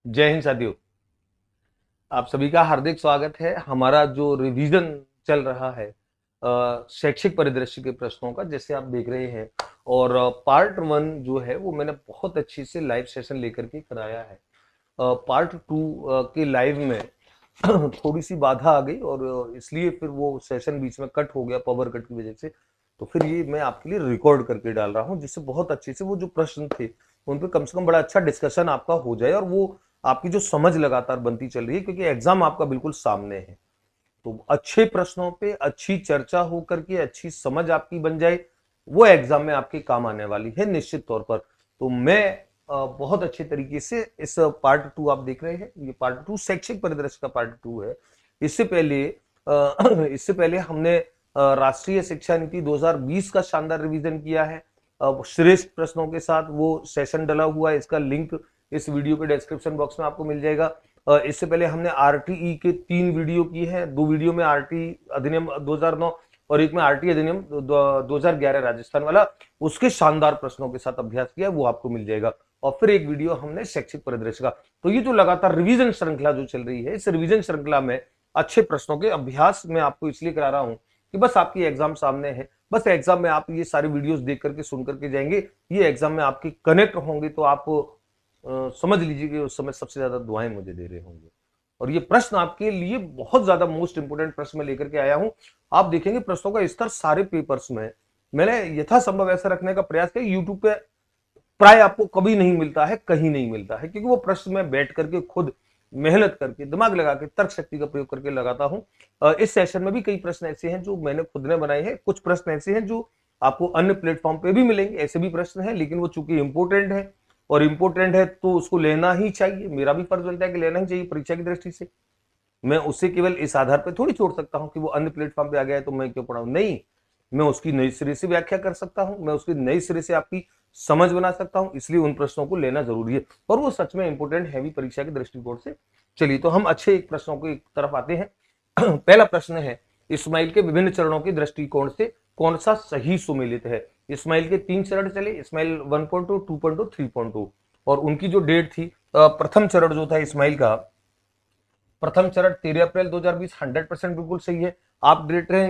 जय हिंद साथियों। आप सभी का हार्दिक स्वागत है। हमारा जो रिवीजन चल रहा है शैक्षिक परिदृश्य के प्रश्नों का, जैसे आप देख रहे हैं। और पार्ट वन जो है वो मैंने बहुत अच्छी से लाइव सेशन लेकर के कराया है। पार्ट टू के लाइव में थोड़ी सी बाधा आ गई और इसलिए फिर वो सेशन बीच में कट हो गया पावर कट की वजह से। तो फिर ये मैं आपके लिए रिकॉर्ड करके डाल रहा हूँ, जिससे बहुत अच्छे से वो जो प्रश्न थे उन पे कम से कम बड़ा अच्छा डिस्कशन आपका हो जाए और वो आपकी जो समझ लगातार बनती चल रही है, क्योंकि एग्जाम आपका बिल्कुल सामने है। तो अच्छे प्रश्नों पे अच्छी चर्चा हो करके अच्छी समझ आपकी बन जाए, वो एग्जाम में आपके काम आने वाली है निश्चित तौर पर। तो मैं बहुत अच्छे तरीके से इस पार्ट टू आप देख रहे हैं, ये पार्ट टू शैक्षिक परिदृश्य का पार्ट टू है। इससे पहले इससे पहले हमने राष्ट्रीय शिक्षा नीति 2020 का शानदार रिवीजन किया है। श्रेष्ठ प्रश्नों के साथ वो सेशन डला हुआ है, इसका लिंक इस वीडियो के डिस्क्रिप्शन बॉक्स में आपको मिल जाएगा। इससे पहले हमने आरटीई के 3 वीडियो की है। 2 वीडियो में आरटी अधिनियम 2009 और एक में आरटी अधिनियम 2011 राजस्थान वाला, उसके शानदार प्रश्नों के साथ अभ्यास किया, वो आपको मिल जाएगा। और फिर एक वीडियो हमने शैक्षिक परिदृश्य का। तो ये जो लगातार रिवीजन श्रृंखला जो चल रही है, इस रिवीजन श्रृंखला में अच्छे प्रश्नों के अभ्यास में आपको इसलिए करा रहा हूं कि बस आपकी एग्जाम सामने है। बस एग्जाम में आप ये सारी वीडियोस देख करके सुन करके जाएंगे, ये एग्जाम में आपकी कनेक्ट होंगे, तो आप समझ लीजिए कि उस समय सबसे ज्यादा दुआएं मुझे दे रहे होंगे। और ये प्रश्न आपके लिए बहुत ज्यादा मोस्ट इंपोर्टेंट प्रश्न में लेकर के आया हूं। आप देखेंगे प्रश्नों का स्तर सारे पेपर्स में मैंने यथासंभव ऐसा रखने का प्रयास किया। यूट्यूब पे प्राय आपको कभी नहीं मिलता है, कहीं नहीं मिलता है, क्योंकि वो प्रश्न में बैठ करके खुद मेहनत करके दिमाग लगा के तर्क शक्ति का प्रयोग करके लगाता हूं। इस सेशन में भी कई प्रश्न ऐसे हैं जो मैंने खुद ने बनाए हैं, कुछ प्रश्न ऐसे हैं जो आपको अन्य प्लेटफॉर्म पे भी मिलेंगे, ऐसे भी प्रश्न हैं, लेकिन वो चूंकि इंपोर्टेंट है और इंपोर्टेंट है तो उसको लेना ही चाहिए। मेरा भी फर्ज बनता है कि लेना ही चाहिए परीक्षा की दृष्टि से। मैं उसे केवल इस आधार पर थोड़ी छोड़ सकता हूं कि वो अन्य प्लेटफॉर्म पे आ गया है तो मैं क्यों पढ़ाऊं, नहीं। मैं उसकी नई सिरे से व्याख्या कर सकता हूं, मैं उसकी नई सिरे से आपकी समझ बना सकता हूं, इसलिए उन प्रश्नों को लेना जरूरी है और वो सच में इंपोर्टेंट है भी परीक्षा के दृष्टिकोण से। चलिए, तो हम अच्छे एक प्रश्नों की तरफ आते हैं। पहला प्रश्न है, इस्माइल के विभिन्न चरणों के दृष्टिकोण से कौन सा सही सुमेलित है। इस्माइल के 3 चरण चले, इस्माइल 1.2, 2.2, 3.2। और उनकी जो डेट थी, प्रथम चरण जो था इस्माइल का, प्रथम चरण 13 अप्रैल 2020, 100% बिल्कुल सही है। आप देख रहे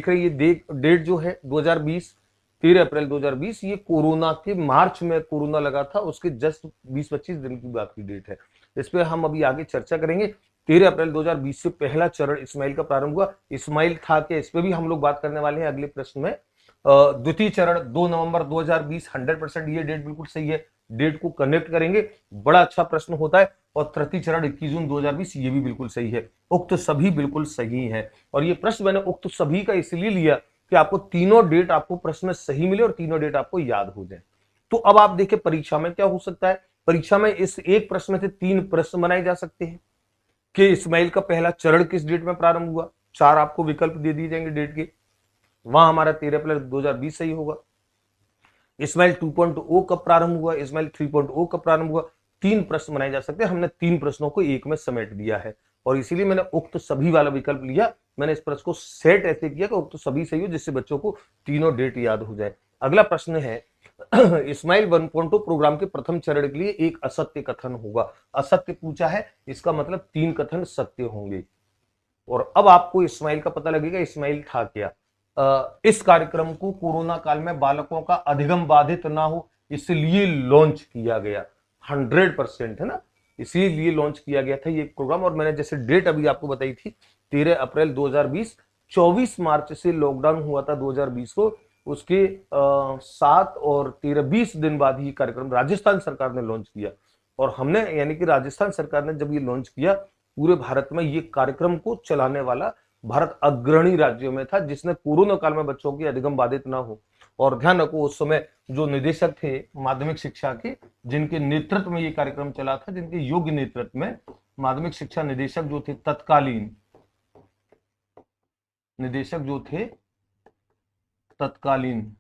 हैं ये डेट जो है 2020, 13 अप्रैल 2020, ये कोरोना के मार्च में कोरोना लगा था, उसके जस्ट 20-25 दिन की बात की डेट है। इस पे हम अभी आगे चर्चा करेंगे। 13 अप्रैल 2020 से पहला चरण इस्माइल का प्रारंभ हुआ। इस्माइल था क्या, इस पे भी हम लोग बात करने वाले हैं अगले प्रश्न में। द्वितीय चरण 2 नवंबर 2020, 100%, ये डेट बिल्कुल सही है। डेट को कनेक्ट करेंगे, बड़ा अच्छा प्रश्न होता है। और तृतीय चरण 21 जून 2020, ये भी बिल्कुल सही है। उक्त सभी बिल्कुल सही है। और ये प्रश्न मैंने उक्त सभी का इसलिए लिया कि आपको तीनों डेट आपको प्रश्न में सही मिले और तीनों डेट आपको याद हो जाए। तो अब आप देखिए परीक्षा में क्या हो सकता है। परीक्षा में इस एक प्रश्न में से 3 प्रश्न बनाए जा सकते हैं कि इस्माइल का पहला चरण किस डेट में प्रारंभ हुआ। 4 आपको विकल्प दे दिए जाएंगे डेट के, वहां हमारा 13 अप्रैल 2020 सही होगा। इस्माइल 2.0 कब प्रारंभ हुआ, इस्माइल 3.0 कब प्रारंभ हुआ। 3 प्रश्न बनाए जा सकते हैं, हमने 3 प्रश्नों को एक में समेट दिया है और इसीलिए मैंने उक्त सभी वाला विकल्प लिया। मैंने इस प्रश्न को सेट ऐसे किया कि उक्त सभी सही हो, जिससे बच्चों को तीनों डेट याद हो जाए। अगला प्रश्न है, इस्माइल 1.0 प्रोग्राम के प्रथम चरण के लिए एक असत्य कथन होगा। असत्य पूछा है, इसका मतलब 3 कथन सत्य होंगे। और अब आपको इस्माइल का पता लगेगा, इस्माइल था क्या। इस कार्यक्रम को कोरोना काल में बालकों का अधिगम बाधित ना हो इसलिए लॉन्च किया गया। 100% है ना, इसीलिए लॉन्च किया गया था ये प्रोग्राम। और मैंने जैसे डेट अभी आपको बताई थी 13 अप्रैल 2020, 24 मार्च से लॉकडाउन हुआ था 2020 को। उसके 7 और 13, 20 दिन बाद ही कार्यक्रम राजस्थान सरकार ने लॉन्च किया। और हमने, यानी कि राजस्थान सरकार ने जब ये लॉन्च किया, पूरे भारत में ये कार्यक्रम को चलाने वाला भारत अग्रणी राज्यों में था, जिसने कोरोना काल में बच्चों की अधिगम बाधित ना हो। और ध्यान रखो, उस समय जो निदेशक थे माध्यमिक शिक्षा के, जिनके नेतृत्व में ये कार्यक्रम चला था, जिनके योग्य नेतृत्व में माध्यमिक शिक्षा निदेशक जो थे, तत्कालीन निदेशक जो थे, तत्कालीन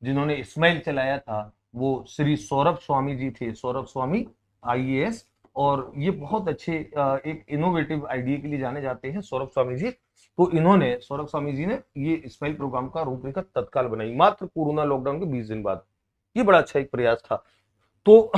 जिन्होंने इस्माइल चलाया था, वो श्री सौरभ स्वामी जी थे, सौरभ स्वामी आईएएस। और ये बहुत अच्छे एक इनोवेटिव आइडिया के लिए जाने जाते हैं सौरभ स्वामी जी। तो इन्होंने, सौरभ स्वामी जी ने ये इस्माइल प्रोग्राम का रूपरेखा तत्काल बनाई, मात्र कोरोना लॉकडाउन के 20 दिन बाद। ये बड़ा अच्छा एक प्रयास था। तो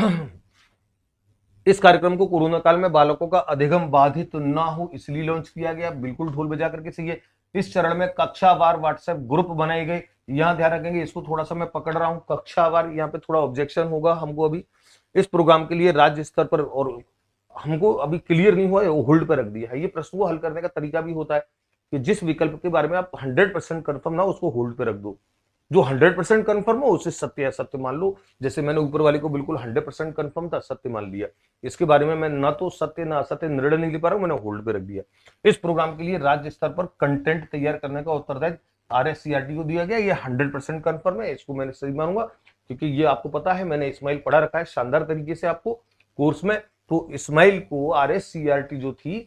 इस कार्यक्रम को कोरोना काल में बालकों का अधिगम बाधित ना हो इसलिए लॉन्च किया गया। बिल्कुल ढोल बजा करके सही है। इस चरण में कक्षावार व्हाट्सएप ग्रुप बनाए गए। यहां ध्यान रखेंगे, इसको थोड़ा सा मैं पकड़ रहा हूं, कक्षावार, यहाँ पे थोड़ा ऑब्जेक्शन होगा हमको अभी। इस प्रोग्राम के लिए राज्य स्तर पर, और हमको अभी क्लियर नहीं हुआ है, होल्ड पर रख दिया है। ये प्रश्न को हल करने का तरीका भी होता है कि जिस विकल्प के बारे में आप 100% कंफर्म ना, उसको होल्ड पे रख दो। जो 100% कंफर्म हो उसे सत्य है सत्य मान लो। जैसे मैंने ऊपर वाले को बिल्कुल 100% कंफर्म था, सत्य मान लिया। इसके बारे में मैं ना तो सत्य ना असत्य निर्णय नहीं ले पा रहा हूं, मैंने होल्ड पे रख दिया। इस प्रोग्राम के लिए राज्य स्तर पर कंटेंट तैयार करने का उत्तरदायित्व RSCRT को दिया गया। ये 100% कंफर्म है, इसको मैंने सही मानूंगा, क्योंकि ये आपको पता है, मैंने इस्माइल पढ़ा रखा है शानदार तरीके से आपको कोर्स में। तो इस्माइल को RSCRT जो थी,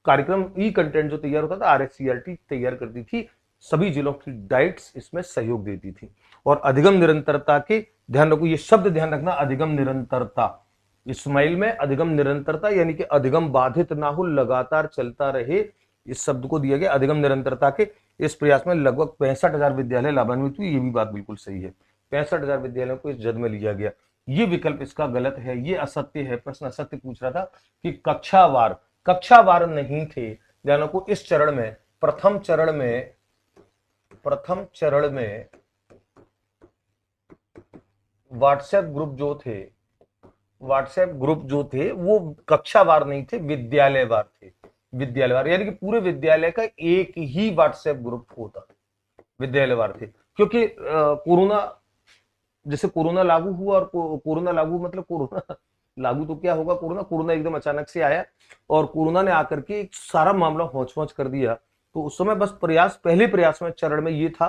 कार्यक्रम ई कंटेंट जो तैयार होता था, RSCRT तैयार करती थी, सभी जिलों की डाइट्स इसमें सहयोग देती थी। और अधिगम निरंतरता के, ध्यान रखो ये शब्द ध्यान रखना, अधिगम निरंतरता। इस्माइल में अधिगम निरंतरता यानी कि अधिगम बाधित ना हो, लगातार चलता रहे, इस शब्द को दिया गया। अधिगम निरंतरता के इस प्रयास में लगभग 65,000 विद्यालय लाभान्वित हुए। ये भी बात बिल्कुल सही है, 65,000 विद्यालयों को इस जद में लिया गया। ये विकल्प इसका गलत है, ये असत्य है। प्रश्न असत्य पूछ रहा था कि कक्षावार नहीं थे। ध्यान रखो इस चरण में, प्रथम चरण में व्हाट्सएप ग्रुप जो थे वो कक्षावार नहीं थे, विद्यालयवार थे। विद्यालयवार यानी कि पूरे विद्यालय का एक ही व्हाट्सएप ग्रुप होता, विद्यालयवार थे। क्योंकि कोरोना, जैसे कोरोना लागू हुआ, और कोरोना लागू मतलब कोरोना लागू तो क्या होगा, कोरोना एकदम अचानक से आया, और कोरोना ने आकर के एक सारा मामला होच कर दिया। तो उस समय बस पहले प्रयास में, चरण में ये था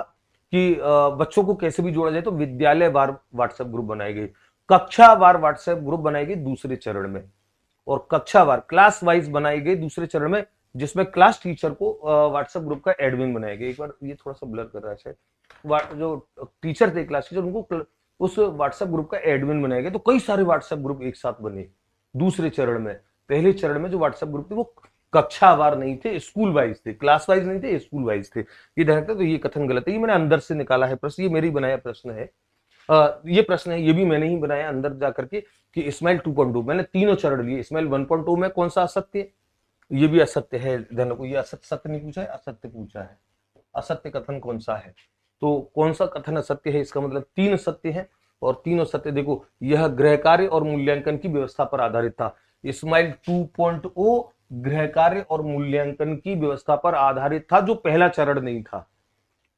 कि बच्चों को कैसे भी जोड़ा जाए। तो विद्यालयवार व्हाट्सएप ग्रुप बनाए गए, कक्षावार व्हाट्सएप ग्रुप बनाए गए दूसरे चरण में, और कक्षावार क्लास वाइज बनाए गए दूसरे चरण में, जिसमें क्लास टीचर को व्हाट्सएप ग्रुप का एडमिन बनाया गया। एक बार ये थोड़ा सा ब्लर कर रहा है शायद, जो टीचर थे क्लास टीचर, उनको उस व्हाट्सएप ग्रुप का एडमिन बनाया गया। तो कई सारे व्हाट्सएप ग्रुप एक साथ बने दूसरे चरण में। पहले चरण में जो व्हाट्सएप ग्रुप थे वो कक्षावार नहीं थे, स्कूल वाइज थे, क्लास वाइज नहीं थे, स्कूल वाइज थे। ये ध्यान रखते, तो ये कथन गलत है। ये मैंने अंदर से निकाला है प्रश्न, ये मेरी बनाया प्रश्न है। ये प्रश्न है, ये भी मैंने ही बनाया अंदर जाकर के, कि इस्माइल 2.2 मैंने तीनों चरण लिए। इस्माइल 1.2 में कौन सा असत्य है, ये भी असत्य है। ध्यान रखो, ये असत्य सत्य नहीं पूछा है, असत्य पूछा है। असत्य कथन कौन सा है, तो कौन सा कथन असत्य है, इसका मतलब 3 सत्य है। और तीनों सत्य देखो, यह गृह कार्य और मूल्यांकन की व्यवस्था पर आधारित था। इस्माइल 2.0 गृह कार्य और मूल्यांकन की व्यवस्था पर आधारित था, जो पहला चरण नहीं था।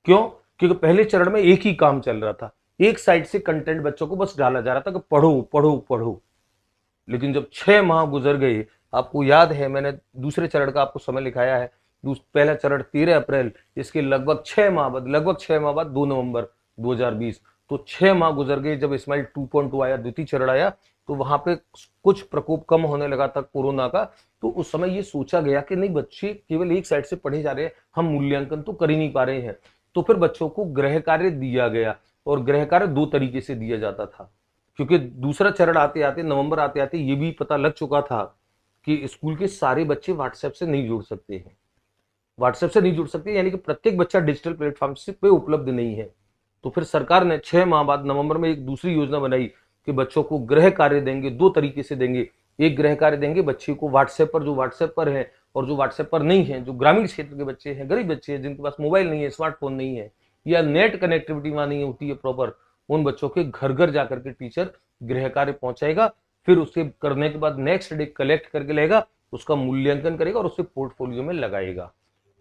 क्यों? क्योंकि पहले चरण में एक ही काम चल रहा था, एक साइड से कंटेंट बच्चों को बस डाला जा रहा था कि पढ़ो पढ़ो पढ़ो। लेकिन जब 6 माह गुजर गए, आपको याद है मैंने दूसरे चरण का आपको समय लिखाया है, पहला चरण 13 अप्रैल, इसके लगभग 6 माह बाद 2 नवंबर 2020, तो 6 माह गुजर गए जब इस्माइल 2.2 आया, द्वितीय चरण आया। तो वहां पे कुछ प्रकोप कम होने लगा था कोरोना का। तो उस समय ये सोचा गया कि नहीं, बच्चे केवल एक साइड से पढ़े जा रहे हैं, हम मूल्यांकन तो कर ही नहीं पा रहे हैं। तो फिर बच्चों को गृह कार्य दिया गया, और गृह कार्य 2 तरीके से दिया जाता था। क्योंकि दूसरा चरण आते आते, नवंबर आते आते ये भी पता लग चुका था कि स्कूल के सारे बच्चे व्हाट्सएप से नहीं जुड़ सकते हैं, व्हाट्सएप से नहीं जुड़ सकते, यानी कि प्रत्येक बच्चा डिजिटल प्लेटफॉर्म पे उपलब्ध नहीं है। तो फिर सरकार ने 6 माह बाद नवंबर में एक दूसरी योजना बनाई कि बच्चों को गृह कार्य देंगे, 2 तरीके से देंगे। एक गृह कार्य देंगे बच्चे को व्हाट्सएप पर, जो व्हाट्सएप पर है, और जो व्हाट्सएप पर नहीं है, जो ग्रामीण क्षेत्र के बच्चे हैं, गरीब बच्चे हैं, जिनके पास मोबाइल नहीं है, स्मार्टफोन नहीं है, या नेट कनेक्टिविटी वहां नहीं होती है प्रॉपर, उन बच्चों के घर घर जाकर के टीचर गृह कार्य पहुंचाएगा। फिर उसके करने के बाद नेक्स्ट डे कलेक्ट करके लेगा, उसका मूल्यांकन करेगा और उसे पोर्टफोलियो में लगाएगा।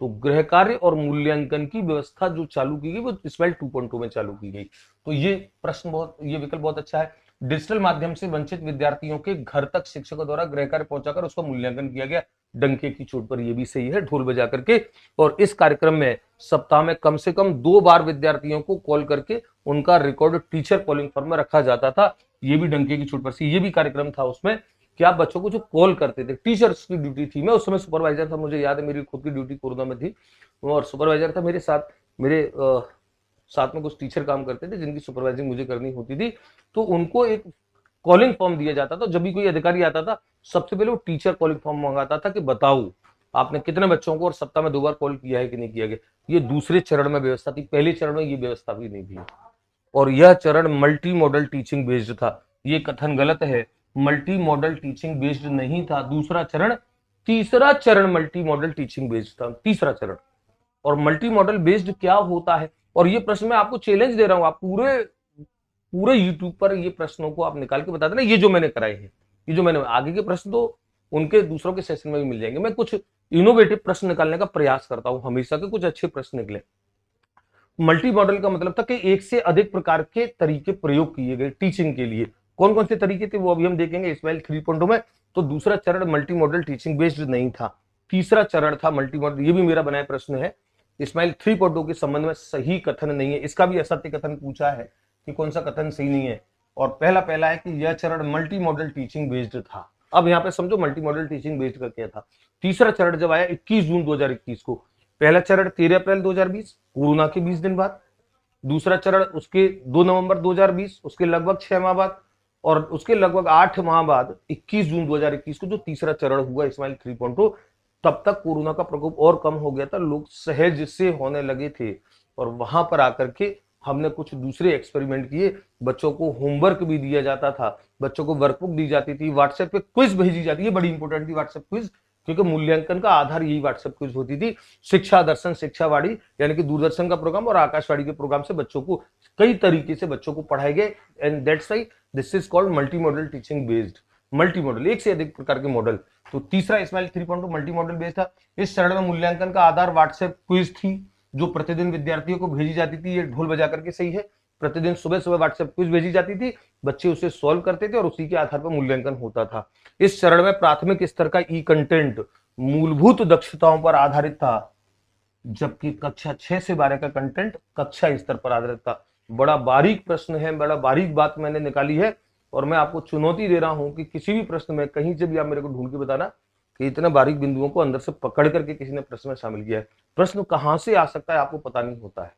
तो गृह कार्य और मूल्यांकन की व्यवस्था जो चालू की गई वो इस्माइल 2.2 में चालू की गई। तो ये विकल्प बहुत अच्छा है। डिजिटल माध्यम से वंचित विद्यार्थियों के घर तक शिक्षकों द्वारा गृह कार्य पहुंचाकर उसका मूल्यांकन किया गया, डंके की चोट पर। ये भी सही है, ढोल बजा करके। और इस कार्यक्रम में सप्ताह में कम से कम 2 बार विद्यार्थियों को कॉल करके उनका रिकॉर्ड टीचर कॉलिंग फॉर्म में रखा जाता था। ये भी डंके की चोट पर से, ये भी कार्यक्रम था उसमें कि आप बच्चों को जो कॉल करते थे, टीचर्स की ड्यूटी थी। मैं उस समय सुपरवाइजर था, मुझे याद है, मेरी खुद की ड्यूटी कोरोना में थी, और सुपरवाइजर था मेरे साथ, मेरे साथ में कुछ टीचर काम करते थे जिनकी सुपरवाइजिंग मुझे करनी होती थी। तो उनको एक कॉलिंग फॉर्म दिया जाता था। जब भी कोई अधिकारी आता था, सबसे पहले वो टीचर कॉलिंग फॉर्म मंगाता था कि बताओ आपने कितने बच्चों को और सप्ताह में 2 बार कॉल किया है कि नहीं किया गया। ये दूसरे चरण में व्यवस्था थी, पहले चरण में ये व्यवस्था भी नहीं थी। और यह चरण मल्टी मॉडल टीचिंग बेस्ड था। ये कथन गलत है। मल्टी मॉडल टीचिंग बेस्ड नहीं था। दूसरा चरण, तीसरा चरण मल्टी मॉडल टीचिंग बेस्ड था, तीसरा चरण। और मल्टी मॉडल बेस्ड क्या होता है, और ये प्रश्न मैं आपको चैलेंज दे रहा हूं, आप पूरे पूरे यूट्यूब पर ये प्रश्नों को आप निकाल के बता देना, ये जो मैंने कराए हैं, ये जो मैंने, आगे के प्रश्न तो उनके दूसरों के सेशन में भी मिल जाएंगे। मैं कुछ इनोवेटिव प्रश्न निकालने का प्रयास करता हूं हमेशा, के कुछ अच्छे प्रश्न निकले। मल्टी मॉडल का मतलब था कि एक से अधिक प्रकार के तरीके प्रयोग किए गए टीचिंग के लिए। कौन कौन से तरीके थे वो अभी हम देखेंगे इस्माइल 3.0 में। तो दूसरा चरण मल्टी मॉडल टीचिंग बेस्ड नहीं था, तीसरा चरण था मल्टी मॉडल। ये भी मेरा बनाया प्रश्न है, इस्माइल 3.0 के संबंध में सही कथन नहीं है। इसका भी असत्य कथन पूछा है कि कौन सा कथन सही नहीं है। और पहला है कि यह चरण मल्टी मॉडल टीचिंग बेस्ड था। अब यहाँ पे समझो मल्टी मॉडल टीचिंग बेस्ड का क्या था। तीसरा चरण जब आया 21 जून 2021 को, पहला चरण 13 अप्रैल 2020, कोरोना के 20 दिन बाद। दूसरा चरण उसके 2 नवंबर 2020, उसके लगभग 6 माह बाद। और उसके लगभग 8 माह बाद 21 जून 2021 को जो तीसरा चरण हुआ इस्माइल 3.0, तब तक कोरोना का प्रकोप और कम हो गया था, लोग सहज से होने लगे थे। और वहां पर आकर के हमने कुछ दूसरे एक्सपेरिमेंट किए। बच्चों को होमवर्क भी दिया जाता था, बच्चों को वर्कबुक दी जाती थी, व्हाट्सएप पे क्विज भेजी जाती है, बड़ी इंपॉर्टेंट थी व्हाट्सएप क्विज, क्योंकि मूल्यांकन का आधार यही व्हाट्सएप क्विज होती थी। शिक्षा दर्शन शिक्षावाणी यानी कि दूरदर्शन का प्रोग्राम और आकाशवाणी के प्रोग्राम से बच्चों को कई तरीके से बच्चों को पढ़ाए गए। And that's why this is called multi modal teaching based. Multi modal, एक से अधिक प्रकार के मॉडल। तो तीसरा इस्माइल 3.0 मल्टी मॉडल बेस्ड था। इस चरण में मूल्यांकन का आधार व्हाट्सएप क्विज थी, जो प्रतिदिन विद्यार्थियों को भेजी जाती थी। ये ढोल बजा करके सही है, प्रतिदिन सुबह सुबह व्हाट्सएप क्विज भेजी जाती थी, बच्चे उसे सॉल्व करते थे और उसी के आधार पर मूल्यांकन होता था। इस चरण में प्राथमिक स्तर का ई कंटेंट मूलभूत दक्षताओं पर आधारित था, जबकि कक्षा 6 से 12 का कंटेंट कक्षा स्तर पर आधारित था। बड़ा बारीक प्रश्न है, बड़ा बारीक बात मैंने निकाली है, और मैं आपको चुनौती दे रहा हूं कि किसी भी प्रश्न में कहीं से भी आप मेरे को ढूंढ के बताना कि इतने बारीक बिंदुओं को अंदर से पकड़ करके किसी ने प्रश्न में शामिल किया है। प्रश्न कहां से आ सकता है आपको पता नहीं होता है।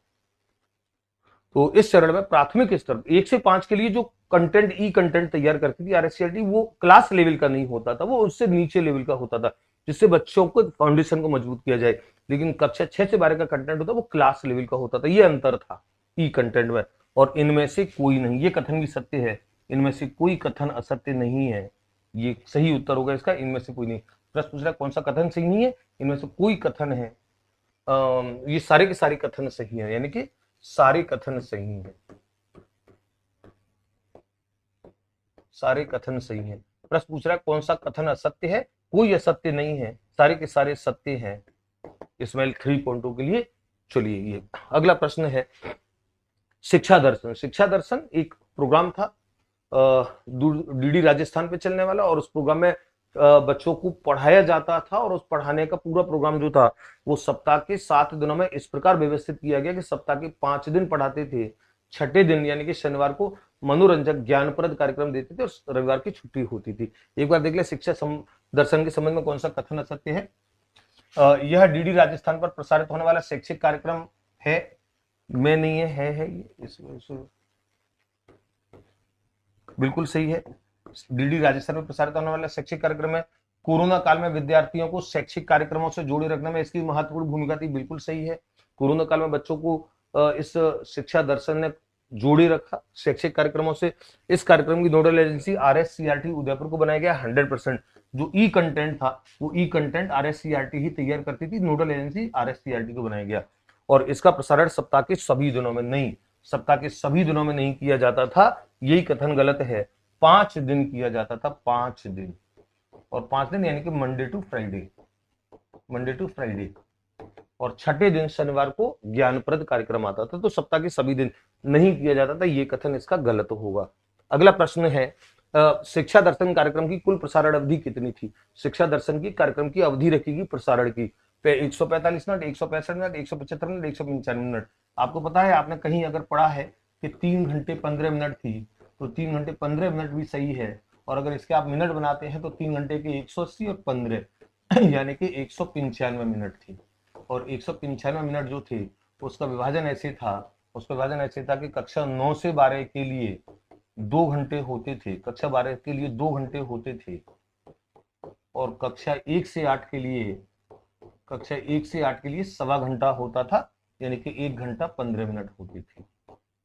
तो इस चरण में प्राथमिक स्तर 1 से 5 के लिए जो कंटेंट ई कंटेंट तैयार करती थी आरएससीआरटी, वो क्लास लेवल का नहीं होता था, वो उससे नीचे लेवल का होता था, जिससे बच्चों को फाउंडेशन को मजबूत किया जाए। लेकिन कक्षा 6 से 12 का कंटेंट होता वो क्लास लेवल का होता था। ये अंतर था ई कंटेंट में। और इनमें से कोई नहीं, ये कथन भी सत्य है, इनमें से कोई कथन असत्य नहीं है। ये सही उत्तर होगा इसका, इनमें से कोई नहीं। प्रश्न पूछ रहा है कौन सा कथन सही नहीं है, इनमें से कोई कथन है। ये सारे के सारे कथन सही है, यानी कि सारे कथन सही हैं, सारे कथन सही हैं। प्रश्न पूछ रहा है कौन सा कथन असत्य है, कोई असत्य नहीं है, सारे के सारे सत्य हैं इस्माइल 3.0 के लिए। चलिए ये अगला प्रश्न है शिक्षा दर्शन। शिक्षा दर्शन एक प्रोग्राम था डीडी राजस्थान पे चलने वाला, और उस प्रोग्राम में बच्चों को पढ़ाया जाता था, और उस पढ़ाने का पूरा प्रोग्राम जो था वो सप्ताह के 7 दिनों में इस प्रकार व्यवस्थित किया गया कि सप्ताह के 5 दिन पढ़ाते थे, छठे दिन यानी कि शनिवार को मनोरंजक ज्ञानप्रद कार्यक्रम देते थे और रविवार की छुट्टी होती थी। एक बार देख ले शिक्षा दर्शन के संबंध में कौन सा कथन असत्य है। यह डीडी राजस्थान पर प्रसारित होने वाला शैक्षिक कार्यक्रम है, में नहीं है ये बिल्कुल सही है। डीडी राजस्थान में प्रसारित होने वाला शैक्षिक कार्यक्रम है। कोरोना काल में विद्यार्थियों को शैक्षिक कार्यक्रमों से जोड़े रखने में इसकी महत्वपूर्ण भूमिका थी, बिल्कुल सही है। कोरोना काल में बच्चों को इस शिक्षा दर्शन ने जोड़े रखा शैक्षिक कार्यक्रमों से। इस कार्यक्रम की नोडल एजेंसी आरएससीआरटी उदयपुर को बनाया गया 100%। जो ई कंटेंट था वो ई कंटेंट आरएससीआरटी ही तैयार करती थी, नोडल एजेंसी आरएससीआरटी को बनाया गया। और इसका प्रसारण सप्ताह के सभी दिनों में नहीं, सप्ताह के सभी दिनों में नहीं किया जाता था, यही कथन गलत है। 5 दिन किया जाता था, 5 दिन, और 5 दिन यानी कि Monday to Friday, Monday to Friday, और छठे दिन शनिवार को ज्ञानप्रद कार्यक्रम आता था। तो सप्ताह के सभी दिन नहीं किया जाता था, ये कथन इसका गलत होगा। अगला प्रश्न है शिक्षा दर्शन कार्यक्रम की कुल प्रसारण अवधि कितनी थी। शिक्षा दर्शन की कार्यक्रम की अवधि रखेगी प्रसारण की 145 मिनट, 165 मिनट, 175 मिनट, 195 मिनट। आपको पता है, आपने कहीं अगर पढ़ा है कि 3 घंटे 15 मिनट थी, तो 3 घंटे 15 मिनट भी सही है। और अगर इसके आप मिनट बनाते हैं तो 3 घंटे के 180 और 15 यानी कि 195 मिनट थी। और 195 मिनट जो थे उसका विभाजन ऐसे था, कि कक्षा 9 से 12 के लिए 2 घंटे होते थे, कक्षा 12 के लिए 2 घंटे होते थे, और कक्षा 1 से 8 के लिए सवा घंटा होता था, यानी कि 1 घंटा 15 मिनट होती थी,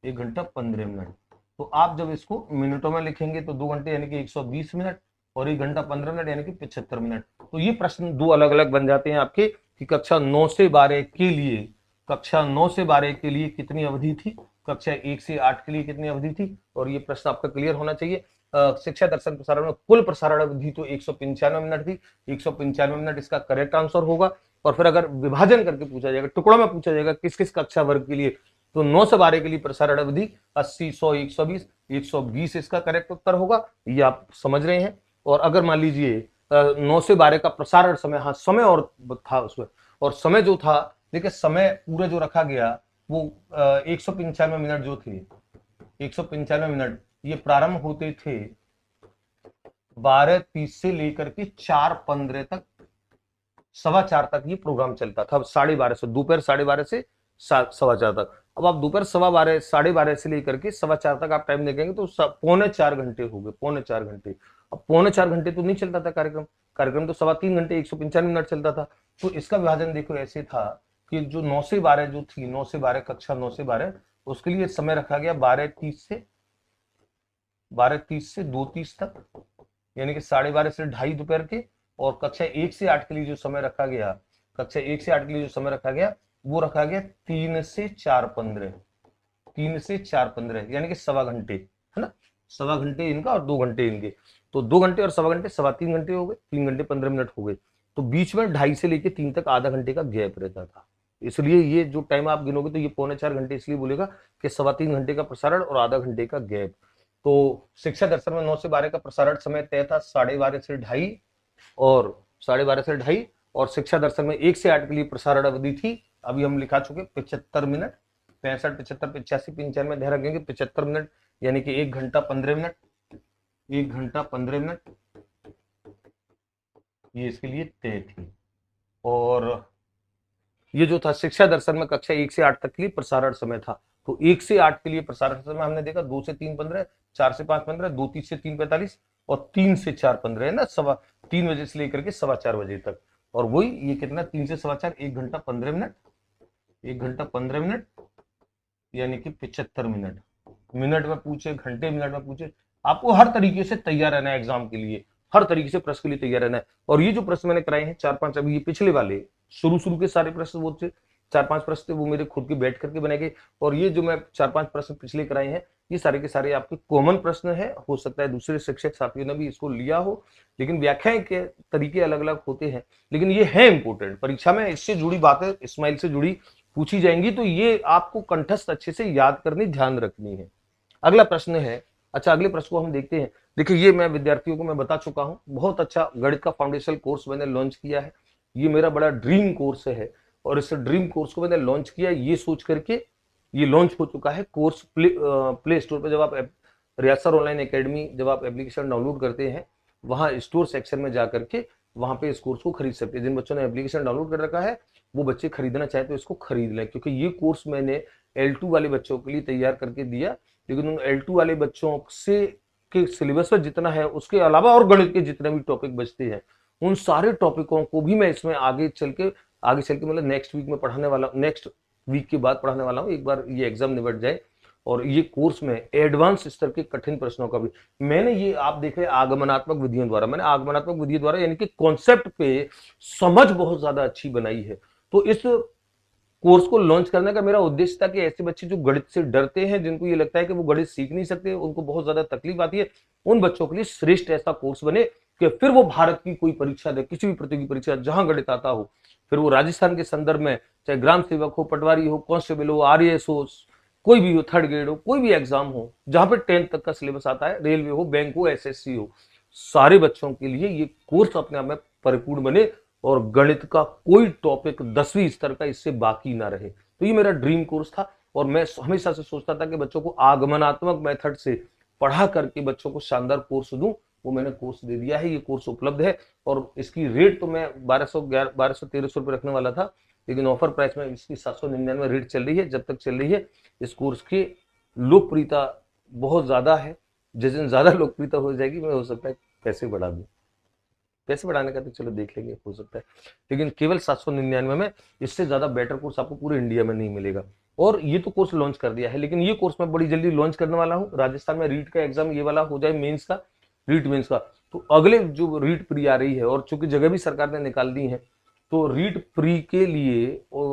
1 घंटा 15 मिनट। तो आप जब इसको मिनटों में लिखेंगे तो 2 घंटे यानी कि 120 मिनट, और 1 घंटा 15 मिनट यानी कि 75 मिनट। तो ये प्रश्न दो अलग अलग बन जाते हैं आपके कि कक्षा 9 से 12 के लिए, कक्षा 9 से 12 के लिए कितनी अवधि थी, कक्षा 1 से 8 के लिए कितनी अवधि थी। और ये प्रश्न आपका क्लियर होना चाहिए। शिक्षा दर्शन प्रसारण में कुल प्रसारण अवधि तो 195 मिनट थी, 195 मिनट इसका करेक्ट आंसर होगा। और फिर अगर विभाजन करके पूछा जाएगा, टुकड़ों में पूछा जाएगा किस किस कक्षा वर्ग के लिए, तो 9 से 12 के लिए प्रसारण अवधि 80, 100, 120, 120 इसका करेक्ट उत्तर होगा। ये आप समझ रहे हैं। और अगर मान लीजिए 9 से 12 का प्रसारण समय, हाँ समय और था उसमें, और समय जो था, देखिए समय पूरा जो रखा गया वो 195 मिनट जो थे, 195 मिनट ये प्रारंभ होते थे 12:30 से लेकर के 4:15 तक, 4:15 तक ये प्रोग्राम चलता था। 12:30 से दोपहर 12:30 से 4:15 तक। अब आप दोपहर 12:15 12:30 से लेकर के 4:15 तक आप टाइम देखेंगे तो 3.25 घंटे हो गए, 3.25 घंटे। अब 3.25 घंटे तो नहीं चलता था कार्यक्रम, कार्यक्रम तो 3.25 घंटे 195 मिनट चलता था। तो इसका विभाजन देखो ऐसे था कि जो 9 से 12 जो थी, 9 से 12 कक्षा 9 से 12 उसके लिए समय रखा गया 12:30 से 2:30 तक, यानी कि 12:30 से 2:30 दोपहर के। और कक्षा 1 से 8 के लिए जो समय रखा गया, कक्षा 1 से 8 के लिए जो समय रखा गया वो रखा गया 3 से 4:15, 3 से 4:15 यानी कि 1.25 घंटे, है ना, 1.25 घंटे इनका और 2 घंटे इनके। तो 2 घंटे और 1.25 घंटे 3.25 घंटे हो गए, 3 घंटे 15 मिनट हो गए। तो बीच में 2:30 से लेके 3 तक आधा घंटे का गैप रहता था। इसलिए ये जो टाइम आप गिनोगे तो ये 3.25 घंटे इसलिए बोलेगा कि 3.25 घंटे का प्रसारण और आधा घंटे का गैप। तो शिक्षा दर्शन में 9 से 12 का प्रसारण समय तय था 12:30 से 2:30, और 12:30 से 2:30। और शिक्षा दर्शन में 1 से 8 के लिए प्रसारण अवधि थी, अभी हम लिखा चुके 75 मिनट, 65, 75, 85, 95 ध्यान रखेंगे 75 मिनट यानी कि 1 घंटा 15 मिनट, 1 घंटा 15 मिनट ये इसके लिए तय थी। और ये जो था शिक्षा दर्शन में कक्षा 1 से 8 तक के लिए प्रसारण समय था। तो 1 से 8 के लिए प्रसारण समय हमने देखा 2 से 3 15, 4 से 5 15, 2:30 से 3 45 और 3 से 4 15, है ना, 3 बजे से लेकर के 4:15 बजे तक। और वही ये कितना 3 से 4:15, 1 घंटा 15 मिनट, 1 घंटा 15 मिनट यानी कि 75 मिनट। मिनट में पूछे, घंटे मिनट में पूछे, आपको हर तरीके से तैयार रहना है एग्जाम के लिए, हर तरीके से प्रश्न के लिए तैयार रहना है। और ये जो प्रश्न मैंने कराए हैं 4-5, अभी ये पिछले वाले शुरू के सारे प्रश्न वो थे, 4-5 प्रश्न थे वो मेरे खुद के बैठ करके बनाए गए। और ये जो मैं 4-5 प्रश्न पिछले कराए हैं ये सारे के सारे आपके कॉमन प्रश्न है। हो सकता है दूसरे शिक्षक साथियों ने भी इसको लिया हो, लेकिन व्याख्याएं के तरीके अलग अलग होते हैं, लेकिन ये है इंपोर्टेंट। परीक्षा में इससे जुड़ी बातें, इस्माइल से जुड़ी पूछी जाएंगी तो ये आपको कंठस्थ अच्छे से याद करनी, ध्यान रखनी है। अगला प्रश्न है, अच्छा अगले प्रश्न को हम देखते हैं। देखिए ये मैं विद्यार्थियों को मैं बता चुका हूं, बहुत अच्छा गणित का फाउंडेशन कोर्स मैंने लॉन्च किया है। ये मेरा बड़ा ड्रीम कोर्स है, और इस ड्रीम कोर्स को मैंने लॉन्च किया ये सोच करके, ये लॉन्च हो चुका है कोर्स प्ले स्टोर पर। जब आप रियासत ऑनलाइन एकेडमी जब आप एप्लीकेशन डाउनलोड करते हैं, वहां स्टोर सेक्शन में जाकर के वहां पे इस कोर्स को खरीद सकते हैं। जिन बच्चों ने एप्लीकेशन डाउनलोड कर रखा है वो बच्चे खरीदना चाहे तो इसको खरीद लें, क्योंकि ये कोर्स मैंने L2 वाले बच्चों के लिए तैयार करके दिया। लेकिन उन L2 वाले बच्चों से के सिलेबस में जितना है उसके अलावा और गणित के जितने भी टॉपिक बचते हैं उन सारे टॉपिकों को भी मैं इसमें आगे चल के मतलब नेक्स्ट वीक में पढ़ाने वाला, नेक्स्ट वीक के बाद पढ़ाने वाला हूँ, एक बार ये एग्जाम निबट जाए। और ये कोर्स में एडवांस स्तर के कठिन प्रश्नों का भी मैंने, ये आप देख रहे हैं आगमनात्मक विधियों द्वारा, मैंने आगमनात्मक विधि द्वारा यानी कि कॉन्सेप्ट पे समझ बहुत ज्यादा अच्छी बनाई है। तो इस कोर्स को लॉन्च करने का मेरा उद्देश्य था कि ऐसे बच्चे जो गणित से डरते हैं, जिनको ये लगता है कि वो गणित सीख नहीं सकते, उनको बहुत ज्यादा तकलीफ आती है, उन बच्चों के लिए श्रेष्ठ ऐसा कोर्स बने कि फिर वो भारत की कोई परीक्षा दे, किसी भी प्रतियोगी परीक्षा जहां गणित आता हो, फिर वो राजस्थान के संदर्भ में चाहे ग्राम सेवक हो, पटवारी हो, कांस्टेबल हो, RAS हो, कोई भी हो, 3rd ग्रेड हो, कोई भी एग्जाम हो जहां पे 10th तक का सिलेबस आता है, रेलवे हो, बैंक हो, SSC हो, सारे बच्चों के लिए ये कोर्स अपने आप में परिपूर्ण बने और गणित का कोई टॉपिक 10वीं स्तर का इससे बाकी ना रहे। तो ये मेरा ड्रीम कोर्स था, और मैं हमेशा से सोचता था कि बच्चों को आगमनात्मक मेथड से पढ़ा करके बच्चों को शानदार कोर्स दूं। वो मैंने कोर्स दे दिया है, ये कोर्स उपलब्ध है। और इसकी रेट तो मैं 1200-1300 रुपये रखने वाला था, लेकिन ऑफर प्राइस में इसकी 799 रेट चल रही है, जब तक चल रही है। इस कोर्स की लोकप्रियता बहुत ज्यादा है, जिस दिन ज्यादा लोकप्रियता हो जाएगी मैं हो सकता है पैसे बढ़ा दूं। पैसे बढ़ाने का तो चलो देख लेंगे, हो सकता है, लेकिन केवल 799 में इससे ज्यादा बेटर कोर्स आपको पूरे इंडिया में नहीं मिलेगा। और ये तो कोर्स लॉन्च कर दिया है, लेकिन ये कोर्स मैं बड़ी जल्दी लॉन्च करने वाला हूँ। राजस्थान में रीट का एग्जाम ये वाला हो जाए, मेंस का, रीट मेंस का, तो अगले जो रीट प्री आ रही है, और चूंकि जगह भी सरकार ने निकाल दी है, तो रीट प्री के लिए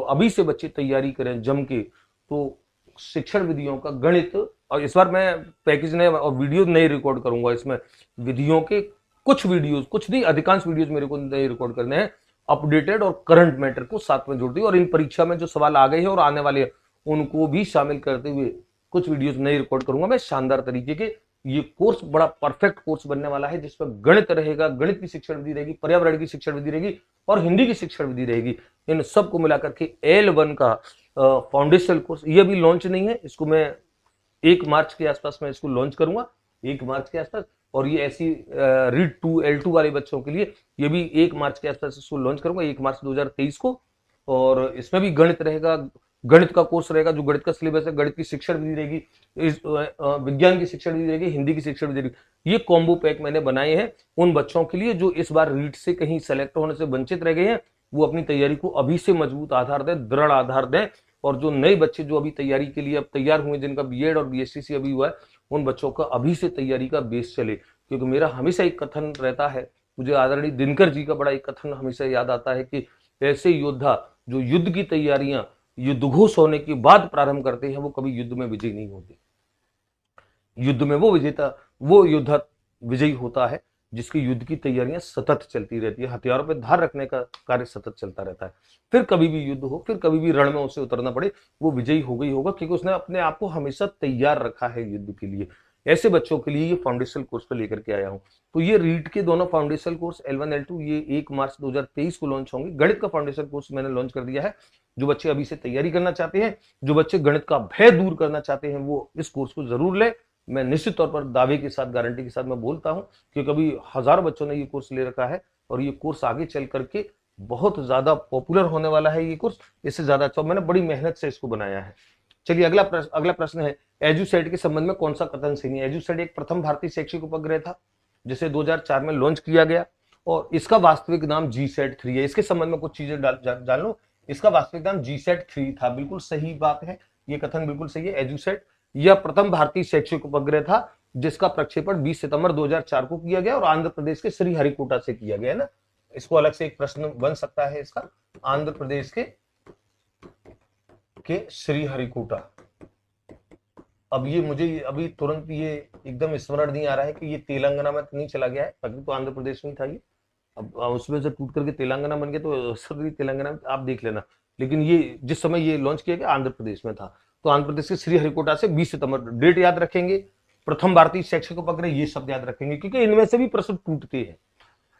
अभी से बच्चे तैयारी करें जम के। तो शिक्षण विधियों का गणित, और इस बार मैं पैकेज नए और वीडियो नए रिकॉर्ड करूंगा, इसमें विधियों के कुछ वीडियोस, कुछ नहीं अधिकांश वीडियोस मेरे को नए रिकॉर्ड करने हैं, अपडेटेड और करंट मैटर को साथ में जोड़ दी, और इन परीक्षा में जो सवाल आ गए हैं और आने वाले हैं उनको भी शामिल करते हुए कुछ वीडियोस नए रिकॉर्ड करूंगा मैं शानदार तरीके के। ये कोर्स बड़ा परफेक्ट कोर्स बनने वाला है, जिसमें गणित रहेगा, गणित की शिक्षण विधि रहेगी, पर्यावरण की शिक्षण विधि रहेगी, और हिंदी की शिक्षण विधि रहेगी। इन सबको मिलाकर के L1 का फाउंडेशन कोर्स ये भी लॉन्च नहीं है, इसको मैं 1 मार्च के आसपास मैं इसको लॉन्च करूंगा, 1 मार्च के आसपास। और ये ऐसी रीड 2 L2 वाले बच्चों के लिए ये भी 1 मार्च के आसपास इसको लॉन्च करूंगा, 1 मार्च 2023 को। और इसमें भी गणित रहेगा, गणित का कोर्स रहेगा, जो गणित का सिलेबस है, गणित की शिक्षण विधि रहेगी, विज्ञान की शिक्षण विधि रहेगी, हिंदी की शिक्षण विधि रहेगी। ये कॉम्बो पैक मैंने बनाए हैं उन बच्चों के लिए जो इस बार रीट से कहीं सेलेक्ट होने से वंचित रह गए हैं, वो अपनी तैयारी को अभी से मजबूत आधार दें, दृढ़ आधार दें। और जो नए बच्चे जो अभी तैयारी के लिए अब तैयार हुए, जिनका बीएड और बीएससी से अभी हुआ है, उन बच्चों का अभी से तैयारी का बेस चले। क्योंकि मेरा हमेशा एक कथन रहता है, मुझे आदरणीय दिनकर जी का बड़ा एक कथन हमेशा याद आता है कि ऐसे योद्धा जो युद्ध की तैयारियां युद्ध घोष होने के बाद प्रारंभ करते हैं, वो कभी युद्ध में विजयी नहीं होते। युद्ध में वो योद्धा विजयी होता है जिसकी युद्ध की तैयारियां सतत चलती रहती है, हथियारों पर धार रखने का कार्य सतत चलता रहता है। फिर कभी भी युद्ध हो, फिर कभी भी रण में उसे उतरना पड़े, वो विजयी हो गई होगा, क्योंकि उसने अपने आप को हमेशा तैयार रखा है युद्ध के लिए। ऐसे बच्चों के लिए ये फाउंडेशन कोर्स पे लेकर के आया हूं। तो ये रीट के दोनों फाउंडेशन कोर्स L1 L2 ये 1 मार्च 2023 को लॉन्च होंगे। गणित का फाउंडेशन कोर्स मैंने लॉन्च कर दिया है। जो बच्चे अभी से तैयारी करना चाहते हैं, जो बच्चे गणित का भय दूर करना चाहते हैं, वो इस कोर्स को जरूर ले। मैं निश्चित तौर पर दावे के साथ, गारंटी के साथ मैं बोलता हूं, क्योंकि अभी हजारों बच्चों ने ये कोर्स ले रखा है, और ये कोर्स आगे चल करके बहुत ज्यादा पॉपुलर होने वाला है। ये कोर्स इससे ज्यादा अच्छा, मैंने बड़ी मेहनत से इसको बनाया है। चलिए अगला प्रश्न है, एजुसेट के संबंध में कौन सा कथन सही है। एजुसेट एक प्रथम भारतीय शैक्षिक उपग्रह था जिसे 2004 में लॉन्च किया गया, और इसका वास्तविक नाम GSAT-3 है। इसके संबंध में कुछ चीजें जान लो। इसका वास्तविक नाम GSAT-3 था, बिल्कुल सही बात है, ये कथन बिल्कुल सही है। एजुसेट यह प्रथम भारतीय शैक्षिक उपग्रह था जिसका प्रक्षेपण 20 सितंबर 2004 को किया गया, और आंध्र प्रदेश के श्रीहरिकोटा से किया गया ना। इसको अलग से एक प्रश्न बन सकता है इसका, आंध्र प्रदेश के श्रीहरिकोटा। अब ये मुझे अभी तुरंत ये एकदम स्मरण नहीं आ रहा है कि ये तेलंगाना में तो नहीं चला गया है, अभी तो आंध्र प्रदेश में था ये। अब उसमें से टूट करके तेलंगाना बन गया, तो सभी तेलंगाना में आप देख लेना। लेकिन ये जिस समय ये लॉन्च किया गया आंध्र प्रदेश में था। तो आंध्र प्रदेश के श्रीहरिकोटा से 20 सितंबर, डेट याद रखेंगे, प्रथम भारतीय शैक्षिक उपग्रह, ये शब्द याद रखेंगे, क्योंकि इनमें से भी प्रश्न टूटते हैं।